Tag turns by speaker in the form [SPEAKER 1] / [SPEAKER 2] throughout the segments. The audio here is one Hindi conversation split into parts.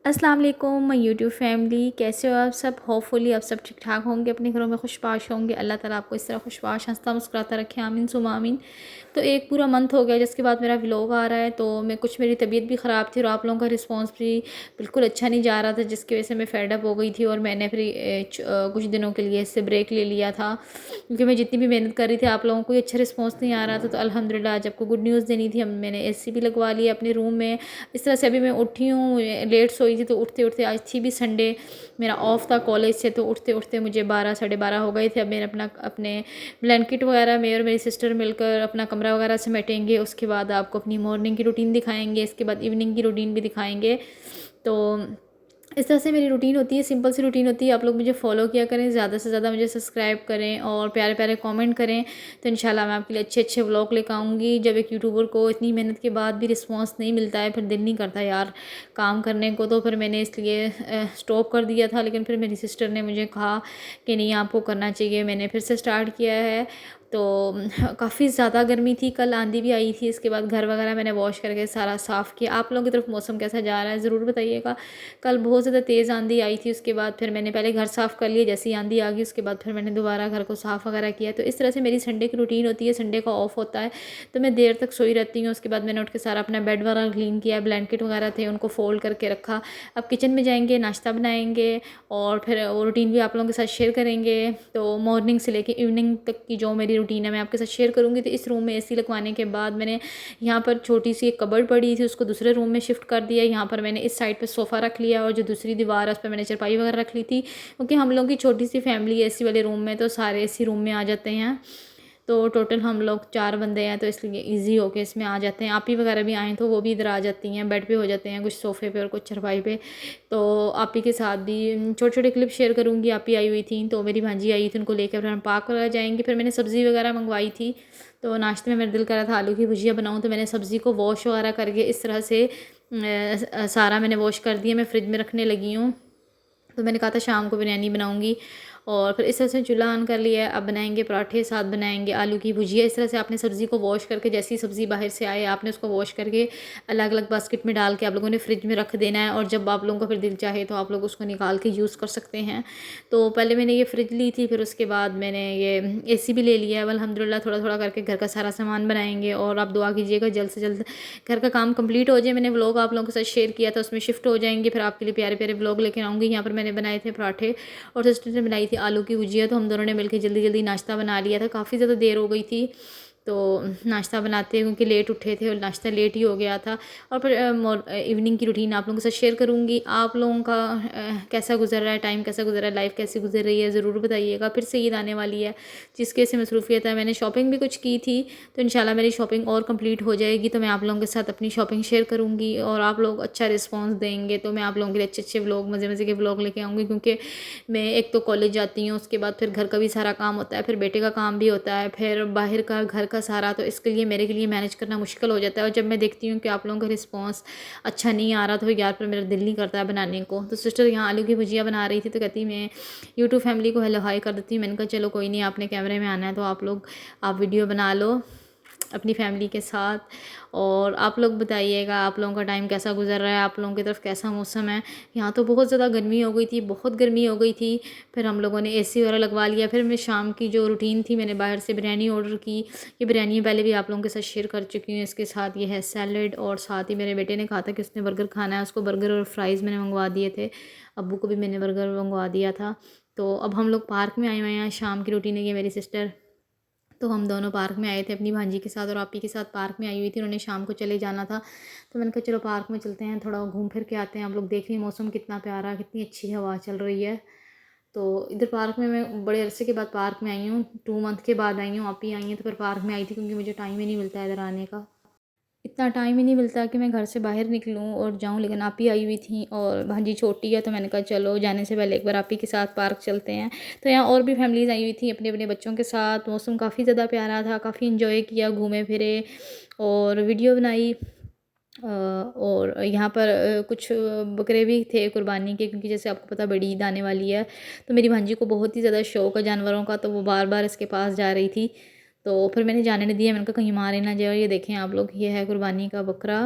[SPEAKER 1] अस्सलाम वालेकुम माय यूट्यूब फैमिली, कैसे हो आप सब। होपफुली आप सब ठीक ठाक होंगे, अपने घरों में खुशबाश होंगे। अल्लाह ताला आपको इस तरह खुशबाश हंसता मुस्कुराता रखे, आमीन सुमा आमीन। तो एक पूरा मंथ हो गया जिसके बाद मेरा व्लॉग आ रहा है। तो मैं कुछ मेरी तबीयत भी ख़राब थी और आप लोगों का रिस्पांस भी बिल्कुल अच्छा नहीं जा रहा था, जिसकी वजह से मैं फेड अप हो गई थी और मैंने फिर कुछ दिनों के लिए इससे ब्रेक ले लिया था, क्योंकि मैं जितनी भी मेहनत कर रही थी आप लोगों को अच्छा रिस्पॉन्स नहीं आ रहा था। तो अल्हम्दुलिल्लाह आज आपको गुड न्यूज़ देनी थी, मैंने एसी भी लगवा लिया अपने रूम में। इस तरह से अभी मैं उठी हूँ, लेट सोई थी, तो उठते उठते आज थी भी संडे, मेरा ऑफ था कॉलेज से, तो उठते उठते मुझे 12 साढ़े 12 हो गए थे। अब मैंने अपने ब्लैंकेट वगैरह मैं और मेरी सिस्टर मिलकर अपना कमरा वगैरह समेटेंगे। उसके बाद आपको अपनी मॉर्निंग की रूटीन दिखाएंगे, इसके बाद इवनिंग की रूटीन भी दिखाएंगे। तो इस तरह से मेरी रूटीन होती है, सिंपल सी रूटीन होती है। आप लोग मुझे फॉलो किया करें, ज़्यादा से ज़्यादा मुझे सब्सक्राइब करें और प्यारे प्यारे कमेंट करें। तो इंशाल्लाह मैं आपके लिए अच्छे अच्छे व्लॉग लेकर आऊँगी। जब एक यूट्यूबर को इतनी मेहनत के बाद भी रिस्पांस नहीं मिलता है, फिर दिल नहीं करता यार काम करने को, तो फिर मैंने इसलिए स्टॉप कर दिया था। लेकिन फिर मेरी सिस्टर ने मुझे कहा कि नहीं आपको करना चाहिए, मैंने फिर से स्टार्ट किया है। तो काफ़ी ज़्यादा गर्मी थी, कल आंधी भी आई थी। इसके बाद घर वगैरह मैंने वॉश करके सारा साफ़ किया। आप लोगों की तरफ मौसम कैसा जा रहा है ज़रूर बताइएगा। कल बहुत ज़्यादा तेज़ आंधी आई थी, उसके बाद फिर मैंने पहले घर साफ़ कर लिया, जैसी आंधी आ गई उसके बाद फिर मैंने दोबारा घर को साफ़ वगैरह किया। तो इस तरह से मेरी संडे की रूटीन होती है। संडे का ऑफ होता है तो मैं देर तक सोई रहती हूँ। उसके बाद मैंने उठ के सारा अपना बेड वगैरह क्लीन किया, ब्लैंकेट वगैरह थे उनको फ़ोल्ड करके रखा। अब किचन में जाएंगे, नाश्ता बनाएंगे और फिर वो रूटीन भी आप लोगों के साथ शेयर करेंगे। तो मॉर्निंग से लेके इवनिंग तक की जो मेरी रूटीन है मैं आपके साथ शेयर करूँगी। तो इस रूम में एसी लगवाने के बाद मैंने यहाँ पर छोटी सी एक कबर्ड पड़ी थी, उसको दूसरे रूम में शिफ्ट कर दिया। यहाँ पर मैंने इस साइड पे सोफ़ा रख लिया और जो दूसरी दीवार है उस पर मैंने चारपाई वगैरह रख ली थी, क्योंकि हम लोगों की छोटी सी फैमिली है एसी वाले रूम में, तो सारे एसी रूम में आ जाते हैं। तो टोटल हम लोग 4 बंदे हैं, तो इसलिए ईज़ी होके इसमें आ जाते हैं। आपी वगैरह भी आएँ तो वो भी इधर आ जाती हैं, बेड पे हो जाते हैं, कुछ सोफ़े पे और कुछ चारपाई पे। तो आपी के साथ भी छोटे छोटे क्लिप शेयर करूँगी। आपी आई हुई थी, तो मेरी भांजी आई थी, उनको लेकर फिर हम पार्क वगैरह जाएंगे। फिर मैंने सब्ज़ी वगैरह मंगवाई थी, तो नाश्ते में मेरा दिल कर रहा था आलू की भुजिया बनाऊँ, तो मैंने सब्ज़ी को वॉश वगैरह करके इस तरह से सारा मैंने वॉश कर दिया, मैं फ्रिज में रखने लगी हूँ। तो मैंने कहा था शाम को बिरयानी बनाऊँगी और फिर इस तरह से चूल्हा ऑन कर लिया है। अब बनाएंगे पराठे, साथ बनाएंगे आलू की भुजिया। इस तरह से आपने सब्ज़ी को वॉश करके, जैसी सब्ज़ी बाहर से आए आपने उसको वॉश करके अलग अलग बास्केट में डाल के आप लोगों ने फ्रिज में रख देना है, और जब आप लोगों का फिर दिल चाहे तो आप लोग उसको निकाल के यूज़ कर सकते हैं। तो पहले मैंने ये फ्रिज ली थी, फिर उसके बाद मैंने ये एसी भी ले लिया है। अल्हम्दुलिल्लाह थोड़ा थोड़ा करके घर का सारा सामान बनाएंगे और आप दुआ कीजिएगा जल्द से जल्द घर का काम कंप्लीट हो जाए। मैंने व्लॉग आप लोगों के साथ शेयर किया था, उसमें शिफ्ट हो जाएंगे, फिर आपके लिए प्यारे प्यारे व्लॉग लेकर आऊँगी। यहाँ पर मैंने बनाए थे पराठे और सिस्टर ने बनाई थी आलू की भुजिया, तो हम दोनों ने मिलकर जल्दी जल्दी नाश्ता बना लिया था। काफ़ी ज़्यादा देर हो गई थी तो नाश्ता बनाते, क्योंकि लेट उठे थे और नाश्ता लेट ही हो गया था। और फिर इवनिंग की रूटीन आप लोगों के साथ शेयर करूँगी। आप लोगों का कैसा गुजर रहा है, टाइम कैसा गुजर रहा है, लाइफ कैसी गुजर रही है ज़रूर बताइएगा। फिर से ईद आने वाली है जिसके से मसरूफियत है। मैंने शॉपिंग भी कुछ की थी, तो इंशाल्लाह मेरी शॉपिंग और कंप्लीट हो जाएगी, तो मैं आप लोगों के साथ अपनी शॉपिंग शेयर करूँगी और आप लोग अच्छा रिस्पॉन्स देंगे तो मैं आप लोगों के लिए अच्छे अच्छे व्लॉग, मज़े मज़े के व्लॉग लेके आऊँगी। क्योंकि मैं एक तो कॉलेज जाती हूँ, उसके बाद फिर घर का भी सारा काम होता है, फिर बेटे का काम भी होता है, फिर बाहर का घर का सारा, तो इसके लिए मेरे के लिए मैनेज करना मुश्किल हो जाता है। और जब मैं देखती हूँ कि आप लोगों का रिस्पॉन्स अच्छा नहीं आ रहा, तो यार फिर मेरा दिल नहीं करता है बनाने को। तो सिस्टर यहाँ आलू की भुजिया बना रही थी, तो कहती मैं यूट्यूब फैमिली को हेलो हाई कर देती हूँ। मैंने कहा चलो कोई नहीं, आपने कैमरे में आना है तो आप वीडियो बना लो अपनी फैमिली के साथ। और आप लोग बताइएगा आप लोगों का टाइम कैसा गुजर रहा है, आप लोगों की तरफ कैसा मौसम है। यहाँ तो बहुत ज़्यादा गर्मी हो गई थी, बहुत गर्मी हो गई थी। फिर हम लोगों ने एसी वगैरह लगवा लिया। फिर मैं शाम की जो रूटीन थी, मैंने बाहर से बिरयानी ऑर्डर की। ये बिरयानी पहले भी आप लोगों के साथ शेयर कर चुकी हूँ। इसके साथ ये है सैलड, और साथ ही मेरे बेटे ने कहा था कि उसने बर्गर खाना है, उसको बर्गर और फ्राइज़ मैंने मंगवा दिए थे। अब्बू को भी मैंने बर्गर मंगवा दिया था। तो अब हम लोग पार्क में आए हुए हैं। शाम की रूटीन है ये मेरी सिस्टर, तो हम दोनों पार्क में आए थे अपनी भांजी के साथ, और आपी के साथ पार्क में आई हुई थी। उन्होंने शाम को चले जाना था, तो मैंने कहा चलो पार्क में चलते हैं, थोड़ा घूम फिर के आते हैं। आप लोग देख रहे मौसम कितना प्यारा, कितनी अच्छी हवा चल रही है। तो इधर पार्क में मैं बड़े अरसे के बाद पार्क में आई हूँ, 2 मंथ के बाद आई हूँ। आप ही आई हैं तो फिर पार्क में आई थी, क्योंकि मुझे टाइम ही नहीं मिलता है इधर आने का। इतना टाइम ही नहीं मिलता कि मैं घर से बाहर निकलूँ और जाऊँ। लेकिन आप ही आई हुई थी और भांजी छोटी है, तो मैंने कहा चलो जाने से पहले एक बार आप ही के साथ पार्क चलते हैं। तो यहाँ और भी फैमिलीज़ आई हुई थी अपने अपने बच्चों के साथ। मौसम काफ़ी ज़्यादा प्यारा था, काफ़ी इंजॉय किया, घूमे फिरे और वीडियो बनाई। और यहाँ पर कुछ बकरे भी थे कुर्बानी के, क्योंकि जैसे आपको पता बड़ी ईद आने वाली है। तो मेरी भांजी को बहुत ही ज़्यादा शौक़ है जानवरों का, तो वो बार बार इसके पास जा रही थी। तो फिर मैंने जाने नहीं दिया, मैंने कहा कहीं मारे ना जाए। और ये देखें आप लोग, ये है कुर्बानी का बकरा।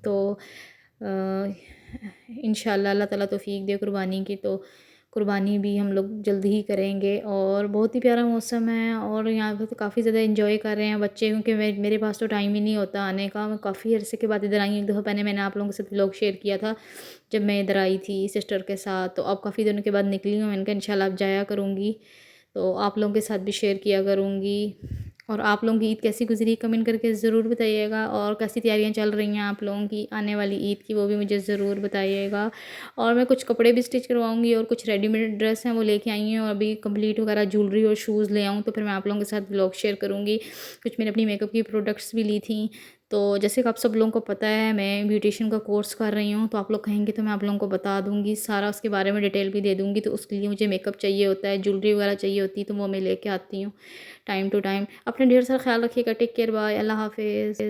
[SPEAKER 1] तो इंशाल्लाह अल्लाह ताला तौफ़ीक दे कुर्बानी की, तो कुर्बानी भी हम लोग जल्दी ही करेंगे। और बहुत ही प्यारा मौसम है और यहाँ पे तो काफ़ी ज़्यादा एंजॉय कर रहे हैं बच्चे, क्योंकि मेरे पास तो टाइम ही नहीं होता आने का। मैं काफ़ी अरसे के बाद इधर आई हूँ। एक दफ़ा पहले मैंने आप लोगों के साथ व्लॉग शेयर किया था जब मैं इधर आई थी सिस्टर के साथ, तो अब काफ़ी दिनों के बाद निकली हूँ। मैंने कहा इंशाल्लाह अब जाया करूँगी, तो आप लोगों के साथ भी शेयर किया करूँगी। और आप लोगों की ईद कैसी गुज़री कमेंट करके ज़रूर बताइएगा, और कैसी तैयारियां चल रही हैं आप लोगों की आने वाली ईद की, वो भी मुझे ज़रूर बताइएगा। और मैं कुछ कपड़े भी स्टिच करवाऊंगी और कुछ रेडीमेड ड्रेस हैं वो लेके आई हूँ, और अभी कंप्लीट वगैरह ज्वेलरी और शूज़ ले आऊँ तो फिर मैं आप लोगों के साथ ब्लॉग शेयर करूँगी। कुछ मैंने अपनी मेकअप की प्रोडक्ट्स भी ली थी। तो जैसे कि आप सब लोगों को पता है मैं ब्यूटिशियन का कोर्स कर रही हूँ, तो आप लोग कहेंगे तो मैं आप लोगों को बता दूँगी सारा, उसके बारे में डिटेल भी दे दूँगी। तो उसके लिए मुझे मेकअप चाहिए होता है, ज्वेलरी वगैरह चाहिए होती है, तो वो मैं लेके आती हूँ टाइम टू टाइम। अपना ढेर सारा ख्याल रखिएगा। टेक केयर, बाय, अल्लाह हाफिज़।